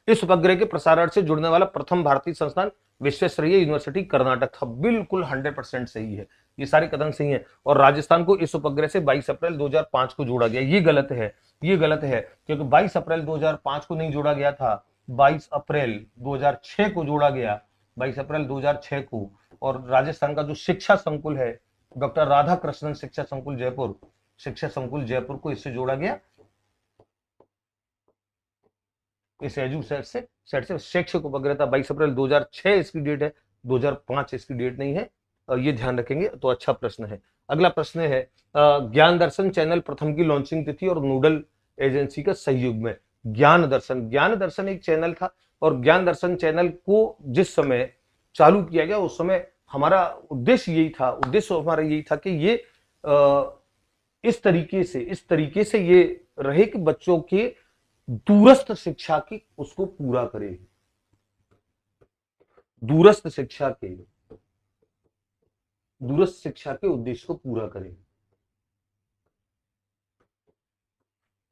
इस उपग्रह के प्रसारण से जुड़ने वाला प्रथम भारतीय संस्थान विश्वेश्वरैया यूनिवर्सिटी कर्नाटक था। बिल्कुल 100% सही है, ये सारे कथन सही हैं। और राजस्थान को इस उपग्रह से 22 अप्रैल 2005 को जोड़ा गया, ये गलत है, ये गलत है, क्योंकि 22 अप्रैल 2005 को नहीं जोड़ा गया था, 22 अप्रैल 2006 को जोड़ा गया, 22 अप्रैल 2006 को। और राजस्थान का जो शिक्षा संकुल है, डॉक्टर राधा कृष्णन शिक्षा संकुल जयपुर को इससे जोड़ा गया, इस एजुसेट से शैक्षिक उपग्रह था। 22 अप्रैल 2006 इसकी डेट है, 2005 इसकी डेट नहीं है, ये ध्यान रखेंगे। तो अच्छा प्रश्न है। अगला प्रश्न है, ज्ञान दर्शन चैनल प्रथम की लॉन्चिंग तिथि और नोडल एजेंसी का सहयोग में। ज्ञान दर्शन एक चैनल था, और ज्ञान दर्शन चैनल को जिस समय चालू किया गया उस समय हमारा उद्देश्य यही था कि ये इस तरीके से ये रहे कि बच्चों के दूरस्थ शिक्षा की उसको पूरा करे, दूरस्थ शिक्षा के उद्देश्य को पूरा करे,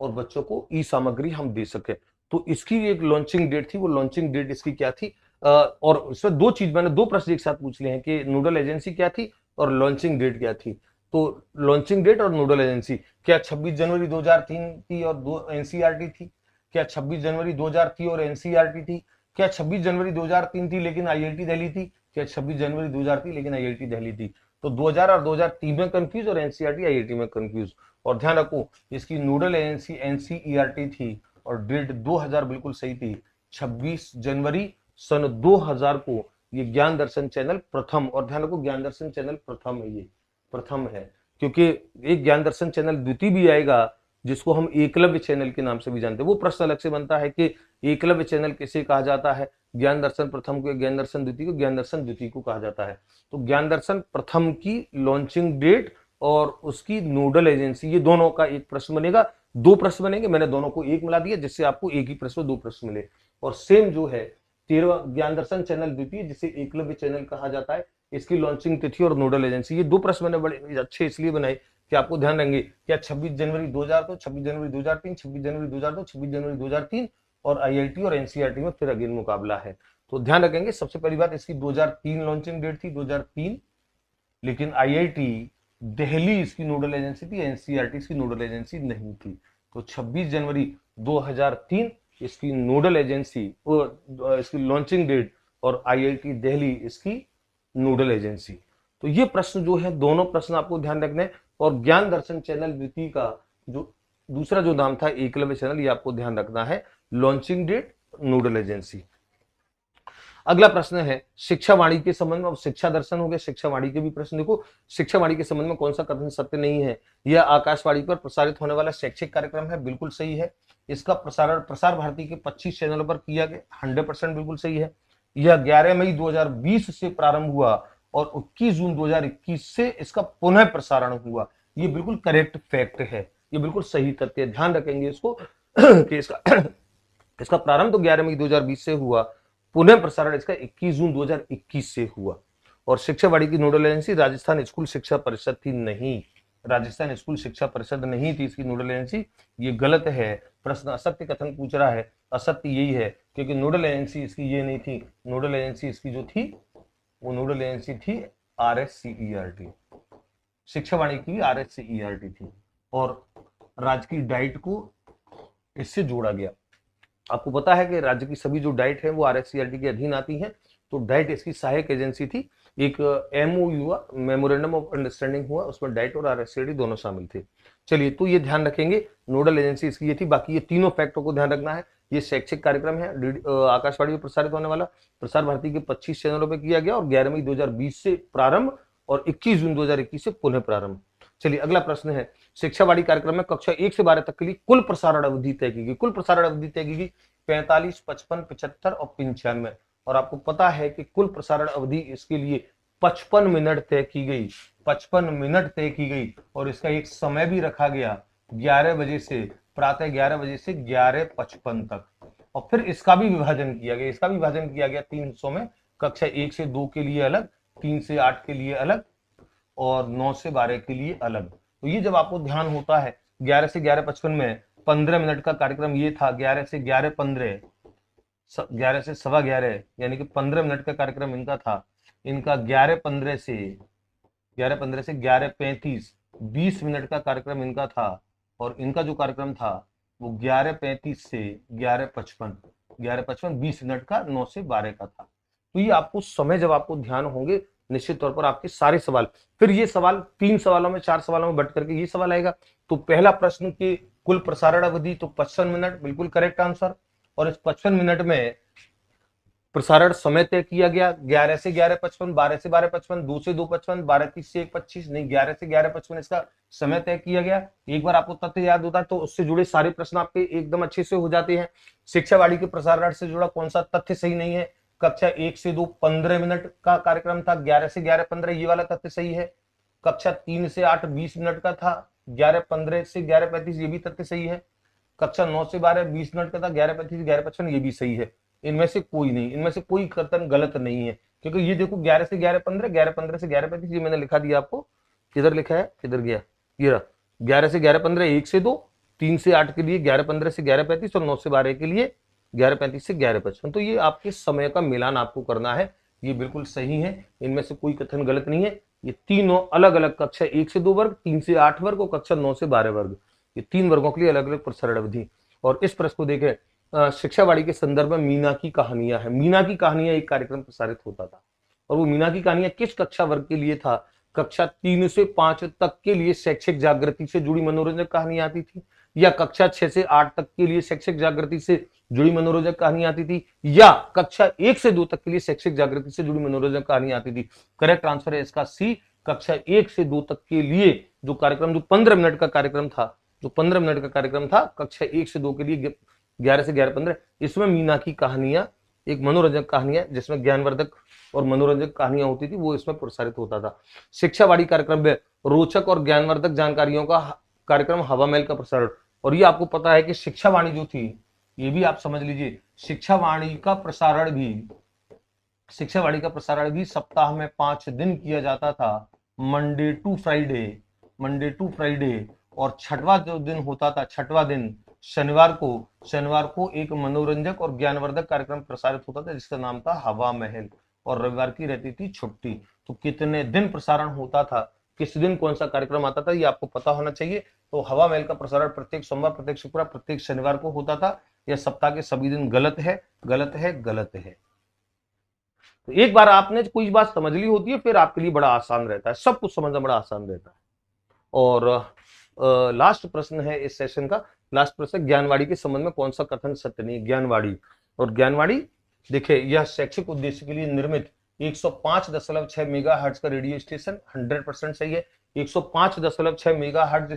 और बच्चों को ई सामग्री हम दे सके। तो इसकी एक लॉन्चिंग डेट थी, वो लॉन्चिंग डेट इसकी क्या थी, और इसमें मैंने दो प्रश्न एक साथ पूछ लिए हैं कि नोडल एजेंसी क्या थी और लॉन्चिंग डेट क्या थी। तो लॉन्चिंग डेट और नोडल एजेंसी, क्या 26 जनवरी 2003 थी और 2 एनसीईआरटी थी? क्या 26 जनवरी 2000 थी और एनसीईआरटी थी? क्या 26 जनवरी 2003 थी लेकिन आईआईटी दिल्ली थी? क्या 26 जनवरी 2000 थी लेकिन आईआईटी दिल्ली थी? तो 2000 और 2003 में कंफ्यूज और एनसीईआरटी आईआईटी में कंफ्यूज। और ध्यान रखो, इसकी नोडल एजेंसी एनसीईआरटी थी, और डेट 2000 बिल्कुल सही थी, 26 जनवरी सन 2000 को ये ज्ञान दर्शन चैनल प्रथम, और ध्यान रखो ज्ञान दर्शन चैनल प्रथम है ये, प्रथम है, क्योंकि एक ज्ञान दर्शन चैनल द्वितीय भी आएगा जिसको हम एकलव्य चैनल के नाम से भी जानते हैं। वो प्रश्न अलग से बनता है कि एकलव्य चैनल किसे कहा जाता है, ज्ञान दर्शन प्रथम को, ज्ञान दर्शन द्वितीय को, ज्ञान दर्शन द्वितीय को कहा जाता है। तो ज्ञान दर्शन प्रथम की लॉन्चिंग डेट और उसकी नोडल एजेंसी, ये दोनों का एक प्रश्न बनेगा। दो प्रश्न बनेंगे, मैंने दोनों को एक मिला दिया जिससे आपको एक ही प्रश्न दो प्रश्न मिले। और सेम जो है 13वां ज्ञान दर्शन चैनल द्वितीय जिसे एकलव्य चैनल कहा जाता है, इसकी लॉन्चिंग तिथि और नोडल एजेंसी, ये दो प्रश्न मैंने बड़े अच्छे इसलिए बनाए कि आपको ध्यान रहेंगे क्या 26 जनवरी 2002, 26 जनवरी 2003, 26 जनवरी 2002, 26 जनवरी 2003 और आईआईटी और एनसीईआरटी में फिर अगेन मुकाबला है। तो ध्यान रखेंगे सबसे पहली बात, इसकी 2003 लॉन्चिंग डेट थी, 2003, लेकिन आईआईटी दिल्ली इसकी नोडल एजेंसी थी, एनसीईआरटी इसकी नोडल एजेंसी नहीं थी। तो 26 जनवरी 2003 इसकी नोडल एजेंसी और इसकी लॉन्चिंग डेट और आईआईटी दिल्ली इसकी नोडल एजेंसी। तो ये प्रश्न जो है दोनों प्रश्न आपको ध्यान रखने। और ज्ञान दर्शन चैनल द्वितीय का जो दूसरा जो नाम था एकलव्य चैनल, ये आपको ध्यान रखना है, लॉन्चिंग डेट नोडल एजेंसी। अगला प्रश्न है शिक्षा वाणी के संबंध में। अब शिक्षा दर्शन हो गया, शिक्षा वाणी के भी प्रश्न देखो। शिक्षा वाणी के संबंध में कौन सा कथन सत्य नहीं है? यह आकाशवाणी पर प्रसारित होने वाला शैक्षिक कार्यक्रम है, बिल्कुल सही है। इसका प्रसारण प्रसार भारती के 25 चैनलों पर किया गया, 100% बिल्कुल सही है। यह 11 मई 2020 से प्रारंभ हुआ और 21 जून 2021 से इसका पुनः प्रसारण हुआ, ये बिल्कुल करेक्ट फैक्ट है, ये बिल्कुल सही तथ्य है। ध्यान रखेंगे इसको कि इसका प्रारंभ तो 11 मई 2020 से हुआ, पुनः प्रसारण इसका 21 जून 2021 से हुआ। और शिक्षा वाणी की नोडल एजेंसी राजस्थान स्कूल शिक्षा परिषद थी, नहीं, राजस्थान स्कूल शिक्षा परिषद नहीं थी इसकी नोडल एजेंसी, ये गलत है। प्रश्न असत्य कथन पूछ रहा है, असत्य यही है क्योंकि नोडल एजेंसी इसकी ये नहीं थी, नोडल एजेंसी इसकी जो थी वो नोडल एजेंसी थी RSCERT, शिक्षा वाणी की RSCERT थी। और राज्य की डाइट को इससे जोड़ा गया। आपको पता है कि राज्य की सभी जो डाइट है वो RSCERT के अधीन आती हैं, तो डाइट इसकी सहायक एजेंसी थी। एक MOU हुआ, मेमोरेंडम ऑफ अंडरस्टैंडिंग हुआ, उसमें डाइट और RSCERT दोनों शामिल थे। चलिए, तो ये ध्यान रखेंगे, नोडल एजेंसी इसकी ये थी। बाकी ये तीनों फैक्टों को ध्यान रखना है। ये शैक्षिक कार्यक्रम है, आकाशवाणी में प्रसारित होने वाला, प्रसार भारती के 25 चैनलों पर किया गया और 11 मई 2020 से प्रारंभ और 21 जून 2021 से पुनः प्रारंभ। चलिए, अगला प्रश्न है शिक्षा वाणी कार्यक्रम में कक्षा 1 से 12 तक के लिए कुल प्रसारण अवधि तय की गई। कुल प्रसारण अवधि तय की गई 45, 55, 75 और 95। और आपको पता है कि कुल प्रसारण अवधि इसके लिए 55 मिनट तय की गई, 55 मिनट तय की गई। और इसका एक समय भी रखा गया, 11 बजे से, प्रातः 11 बजे से 11:55 तक। और फिर इसका भी विभाजन किया गया, इसका भी विभाजन किया गया 3 हिस्सों में, कक्षा 1 से 2 के लिए अलग, 3 से 8 के लिए अलग और 9 से 12 के लिए अलग। तो ये जब आपको ध्यान होता है, 11 से 11:55 में 15 मिनट का कार्यक्रम ये था, 11 से 11:15, 11 से 11:15 यानी कि 15 मिनट का कार्यक्रम इनका था। इनका 11:15 से 11:35 20 मिनट का कार्यक्रम इनका था। और इनका जो कार्यक्रम था वो 11:35 से 11:55 20 मिनट का, 9 से 12 का था। तो ये आपको समय जब आपको ध्यान होंगे, निश्चित तौर पर आपके सारे सवाल, फिर ये सवाल 3 सवालों में, 4 सवालों में बट करके ये सवाल आएगा। तो पहला प्रश्न की कुल प्रसारण अवधि तो 55 मिनट, बिल्कुल करेक्ट आंसर। और इस 55 मिनट में प्रसारण समय तय किया गया 11 से 11:55, 12 से 12:55, 2 से 2:55, 12:30 से 1:25, नहीं 11 से 11:55 इसका समय तय किया गया। एक बार आपको तथ्य याद होता है तो उससे जुड़े सारे प्रश्न आपके एकदम अच्छे से हो जाते हैं। शिक्षा वाणी के प्रसारण से जुड़ा कौन सा तथ्य सही नहीं है? कक्षा 1 से 2 15 मिनट का कार्यक्रम था, 11 से 11:15 ये वाला तथ्य सही है। कक्षा 3 से 8 20 मिनट का था, 11:15 से 11:35 ये भी तथ्य सही है। कक्षा 9 से 12 20 मिनट का था, 11:35 से 11:55 ये भी सही है। इनमें से कोई नहीं, इनमें से कोई कथन गलत नहीं है, क्योंकि ये देखो 11 से 11:15, 11:15 से 11:35 ये मैंने लिखा दिया आपको, किधर लिखा है, किधर गया, ये रहा 11 से 11:15 1 से 2, 3 से 8 के लिए 11:15 से 11:35 और 9 से 12 के लिए 11:35 से 11:55। तो ये आपके समय का मिलान आपको करना है, ये बिल्कुल सही है, इनमें से कोई कथन गलत नहीं है। ये तीनों अलग अलग, कक्षा 1 से 2 वर्ग, 3 से 8 वर्ग और कक्षा 9 से 12 वर्ग, ये 3 वर्गों के लिए अलग अलग प्रसारण अवधि। और इस प्रश्न को देखें, शिक्षा वाणी के संदर्भ में मीना की कहानियां है। मीना की कहानियां एक कार्यक्रम प्रसारित होता था, और वो मीना की कहानियां किस कक्षा वर्ग के लिए था? कक्षा 3 से 5 तक के लिए शैक्षिक जागृति से जुड़ी मनोरंजक कहानियां आती थी, या कक्षा 6 से 8 तक के लिए शैक्षिक जागृति से जुड़ी मनोरंजक कहानियां आती थी, या कक्षा 1 से 2 तक के लिए शैक्षिक जागृति से जुड़ी मनोरंजक कहानियां आती थी? करेक्ट आंसर है इसका सी, कक्षा 1 से 2 तक के लिए जो कार्यक्रम, जो 15 मिनट का कार्यक्रम था, जो 15 मिनट का कार्यक्रम था कक्षा 1 से 2 के लिए 11 से 11:15, इसमें मीना की कहानियां, एक मनोरंजक कहानियां जिसमें ज्ञानवर्धक और मनोरंजक कहानियां होती थी, वो इसमें प्रसारित होता था। शिक्षावाड़ी कार्यक्रम में रोचक और ज्ञानवर्धक जानकारियों का कार्यक्रम हवा महल का प्रसारण। और ये आपको पता है कि शिक्षावाणी जो थी, ये भी आप समझ लीजिए, शिक्षावाणी का प्रसारण भी सप्ताह में 5 दिन किया जाता था, मंडे टू फ्राइडे। और छठवां जो दिन होता था, छठवां दिन शनिवार को एक मनोरंजक और ज्ञानवर्धक कार्यक्रम प्रसारित होता था जिसका नाम था हवा महल, और रविवार की रहती थी छुट्टी। तो कितने दिन प्रसारण होता था, किस दिन कौन सा कार्यक्रम आता था, ये आपको पता होना चाहिए। तो हवा महल का प्रसारण प्रत्येक सोमवार, प्रत्येक शुक्रवार, प्रत्येक शनिवार को होता था। यह सप्ताह के सभी दिन गलत है। तो एक बार आपने कोई बात समझ ली होती है, फिर आपके लिए बड़ा आसान रहता है, सब कुछ समझना बड़ा आसान रहता है। और लास्ट प्रश्न है इस सेशन का, लास्ट प्रश्न, ज्ञानवाड़ी के संबंध में कौन सा कथन सत्य नहीं? ज्ञानवाड़ी देखिए, यह शैक्षिक उद्देश्य के लिए निर्मित 105.6 मेगाहर्ट्ज का रेडियो स्टेशन 100% सही है। 105.6 मेगाहर्ट्ज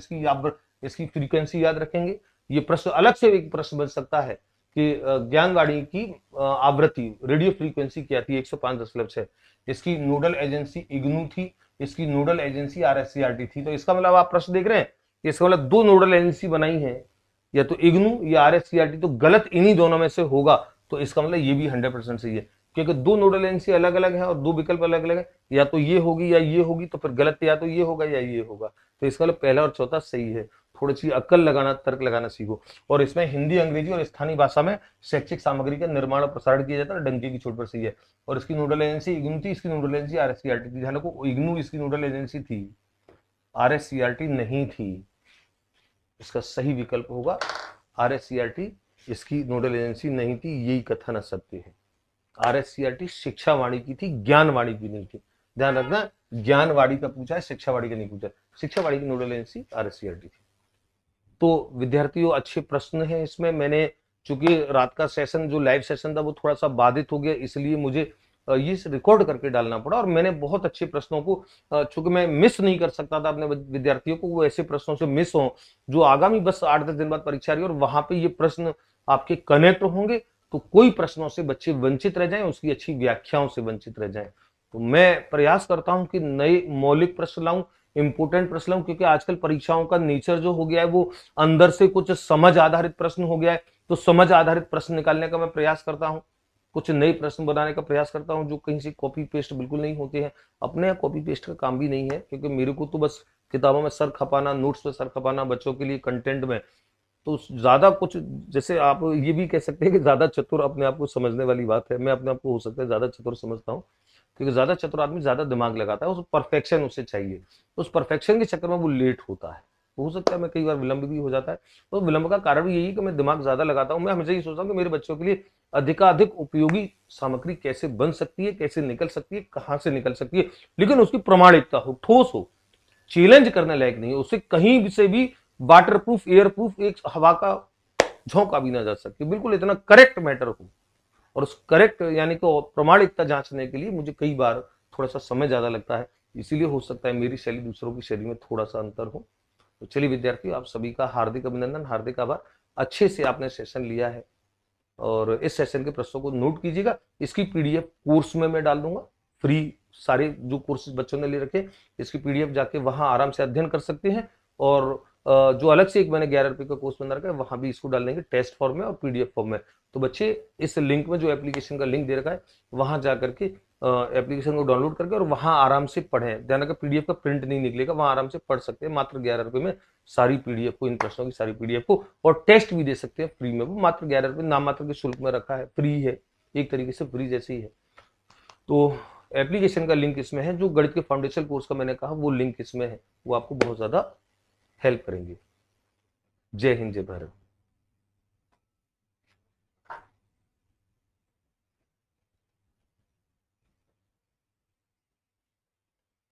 इसकी फ्रीक्वेंसी याद रखेंगे। ये प्रश्न अलग से एक प्रश्न बन सकता है कि ज्ञानवाणी की आवृत्ति, रेडियो फ्रीक्वेंसी क्या थी? 105.6। इसकी नोडल एजेंसी इग्नू थी, इसकी नोडल एजेंसी RSCRT थी। तो इसका मतलब आप प्रश्न देख रहे हैं, इसका मतलब 2 नोडल एजेंसी बनाई है, या तो इग्नू या RSCRT, तो गलत इन्हीं दोनों में से होगा। तो इसका मतलब ये भी 100% सही है, क्योंकि 2 नोडल एजेंसी अलग अलग है और 2 विकल्प अलग अलग है, या तो ये होगी या ये होगी, तो फिर गलत या तो ये होगा या ये होगा। तो इसका मतलब पहला और चौथा सही है। थोड़ी सी अक्ल लगाना, तर्क लगाना सीखो। और इसमें हिंदी, अंग्रेजी और स्थानीय भाषा में शैक्षिक सामग्री का निर्माण और प्रसारण किया जाता है, डंके की चोट पर सही है। और इसकी नोडल एजेंसी इग्नू थी, इसकी नोडल एजेंसी RSCRT थी। ध्यान रखो, इग्नू इसकी नोडल एजेंसी थी, RSCRT नहीं थी। इसका सही विकल्प होगा RSCRT इसकी नोडल एजेंसी नहीं थी, यही कथन असत्य है। RSCRT शिक्षावाणी की थी, ज्ञानवाणी की नहीं थी। ध्यान रखना, ज्ञानवाणी का पूछा है, शिक्षावाणी का नहीं पूछा। शिक्षावाणी की नोडल एजेंसी RSCRT थी। तो विद्यार्थियों, अच्छे प्रश्न हैं इसमें। मैंने चूंकि रात का सेशन, जो लाइव सेशन था, वो थोड़ा सा बाधित हो गया, इसलिए मुझे ये रिकॉर्ड करके डालना पड़ा। और मैंने बहुत अच्छे प्रश्नों को, चूंकि मैं मिस नहीं कर सकता था अपने विद्यार्थियों को, वो ऐसे प्रश्नों से मिस हो जो आगामी बस 8-10 दिन बाद परीक्षा रही, और वहां पे ये प्रश्न आपके कनेक्ट होंगे, तो कोई प्रश्नों से बच्चे वंचित रह जाएं, उसकी अच्छी व्याख्याओं से वंचित रह जाएं। तो मैं प्रयास करता हूं कि नए मौलिक प्रश्न लाऊं, इंपोर्टेंट प्रश्न लाऊं, क्योंकि आजकल परीक्षाओं का नेचर जो हो गया है, वो अंदर से कुछ समझ आधारित प्रश्न हो गया है। तो समझ आधारित प्रश्न निकालने का मैं प्रयास करता हूं, कुछ नए प्रश्न बनाने का प्रयास करता हूं, जो कहीं से कॉपी पेस्ट बिल्कुल नहीं होते हैं। अपने यहाँ कॉपी पेस्ट का काम भी नहीं है, क्योंकि मेरे को तो बस किताबों में सर खपाना, नोट्स पे सर खपाना, बच्चों के लिए कंटेंट में तो ज्यादा कुछ, जैसे आप ये भी कह सकते हैं कि ज्यादा चतुर अपने आप को समझने वाली बात है। मैं अपने आप को हो सकता है ज्यादा चतुर समझता हूँ, क्योंकि ज्यादा चतुर आदमी ज्यादा दिमाग लगाता है, उस परफेक्शन उसे चाहिए, उस परफेक्शन के चक्कर में वो लेट होता है। हो सकता है मैं कई बार विलंब भी हो जाता है, तो विलंब का कारण भी यही है कि मैं दिमाग ज्यादा लगाता हूँ। मैं हमेशा ये सोचता हूँ कि मेरे बच्चों के लिए अधिकाधिक उपयोगी सामग्री कैसे बन सकती है, कैसे निकल सकती है, कहाँ से निकल सकती है, लेकिन उसकी प्रमाणिकता हो, ठोस हो, चैलेंज करने लायक नहीं है, उसे कहीं से भी वाटर प्रूफ, एयर प्रूफ, एक हवा का झोंका भी ना जा सके, बिल्कुल इतना करेक्ट मैटर हो। और उस करेक्ट यानी कि प्रमाणिकता जांचने के लिए मुझे कई बार थोड़ा सा समय ज्यादा लगता है, इसीलिए हो सकता है मेरी शैली दूसरों की शैली में थोड़ा सा अंतर हो। तो चलिए विद्यार्थियों, आप सभी का हार्दिक अभिनंदन, हार्दिक आभार। अच्छे से आपने सेशन लिया है, और इस सेशन के प्रश्नों को नोट कीजिएगा। इसकी PDF कोर्स में मैं डाल दूंगा, फ्री, सारे जो कोर्सेज बच्चों ने ले रखे, इसकी PDF जाके वहां आराम से अध्ययन कर सकते हैं। और जो अलग से एक मैंने 11 रुपए का कोर्स बना रखा है, वहां भी इसको डाल देंगे टेस्ट फॉर्म में और PDF फॉर्म में। तो बच्चे इस लिंक में, जो एप्लीकेशन का लिंक दे रखा है, वहां जाकर के एप्लीकेशन को डाउनलोड करके और वहां आराम से पढ़ें। ध्यान रखिए, PDF का प्रिंट नहीं निकलेगा, वहां आराम से पढ़ सकते हैं। मात्र 11 रुपए में सारी PDF को, इन प्रश्नों की सारी PDF को, और टेस्ट भी दे सकते हैं फ्री में। वो मात्र 11 रुपए नाम मात्र के शुल्क में रखा है, फ्री है, एक तरीके से फ्री जैसे ही है। तो एप्लीकेशन का लिंक इसमें है, जो गणित के फाउंडेशन कोर्स का मैंने कहा वो लिंक इसमें है, वो आपको बहुत ज्यादा हेल्प करेंगे। जय हिंद, जय भारत।